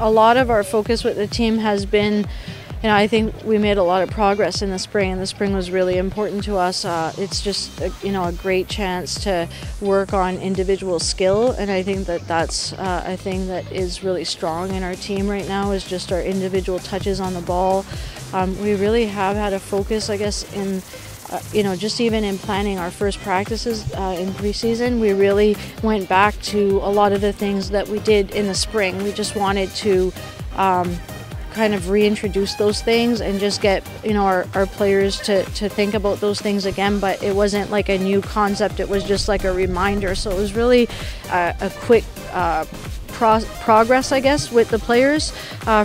a lot of our focus with the team has been, I think we made a lot of progress in the spring, and the spring was really important to us. It's just, a great chance to work on individual skill, and I think that that's a thing that is really strong in our team right now, is just our individual touches on the ball. We really have had a focus, I guess, in just even in planning our first practices in preseason. We really went back to a lot of the things that we did in the spring. We just wanted to kind of reintroduce those things and just get our players to think about those things again, but it wasn't like a new concept, it was just like a reminder. So it was really a quick progress, I guess, with the players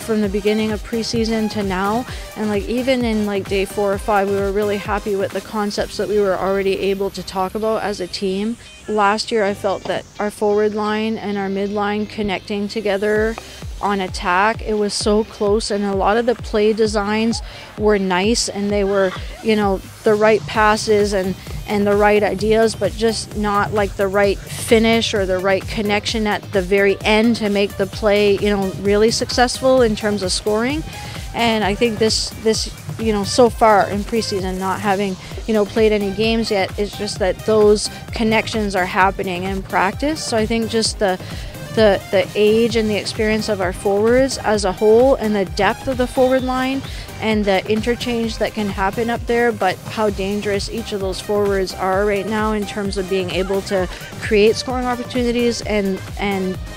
from the beginning of preseason to now. And like even in like day 4 or 5, we were really happy with the concepts that we were already able to talk about as a team. Last year I felt that our forward line and our mid line connecting together on attack, it was so close, and a lot of the play designs were nice, and they were the right passes and the right ideas, but just not like the right finish or the right connection at the very end to make the play really successful in terms of scoring. And I think this so far in preseason, not having played any games yet, it's just that those connections are happening in practice. So I think just the age and the experience of our forwards as a whole, and the depth of the forward line and the interchange that can happen up there, but how dangerous each of those forwards are right now in terms of being able to create scoring opportunities and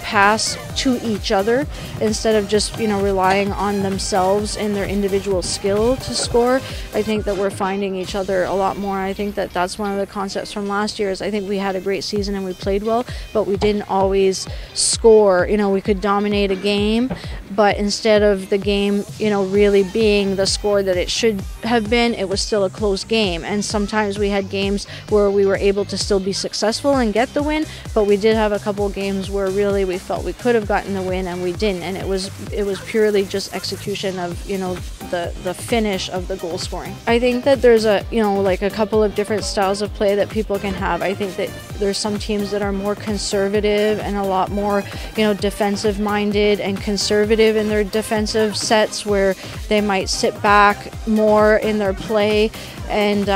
pass to each other instead of just relying on themselves and their individual skill to score. I think that we're finding each other a lot more. I think that that's one of the concepts from last year. Is I think we had a great season and we played well, but we didn't always score. We could dominate a game, but instead of the game really being the score that it should have been, it was still a close game. And sometimes we had games where we were able to still be successful and get the win, but we did have a couple games where really we felt we could have gotten the win and we didn't, and it was purely just execution of the finish of the goal scoring. I think that there's a like a couple of different styles of play that people can have. I think that there's some teams that are more conservative and a lot more defensive minded and conservative in their defensive sets, where they might sit back more in their play, and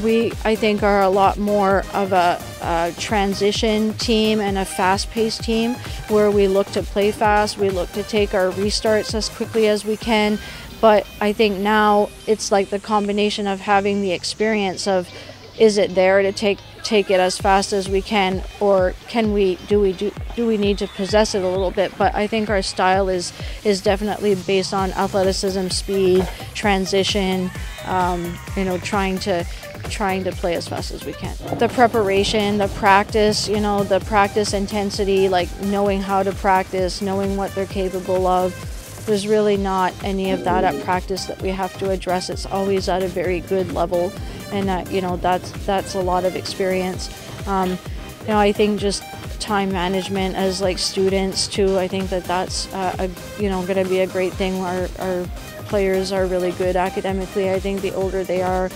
we, I think, are a lot more of a transition team and a fast-paced team, where we look to play fast, we look to take our restarts as quickly as we can. But I think now it's like the combination of having the experience of, is it there to take it as fast as we can, or do we need to possess it a little bit? But I think our style is definitely based on athleticism, speed, transition, trying to play as fast as we can. The preparation, the practice, the practice intensity, like knowing how to practice, knowing what they're capable of. There's really not any of that at practice that we have to address. It's always at a very good level, and that's a lot of experience. I think just time management as like students too. I think that's going to be a great thing. Our players are really good academically. I think the older they are,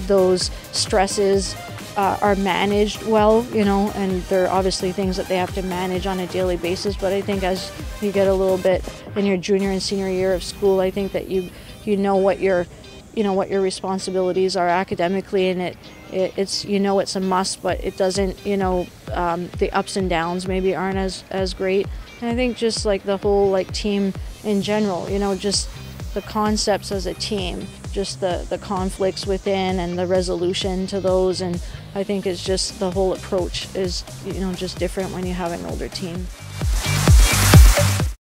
those stresses are managed well, and there are obviously things that they have to manage on a daily basis. But I think as you get a little bit in your junior and senior year of school, I think that you know what your responsibilities are academically, and it's it's a must, but it doesn't, the ups and downs maybe aren't as great. And I think just like the whole like team in general, just the concepts as a team, just the conflicts within and the resolution to those, and I think it's just the whole approach is just different when you have an older team.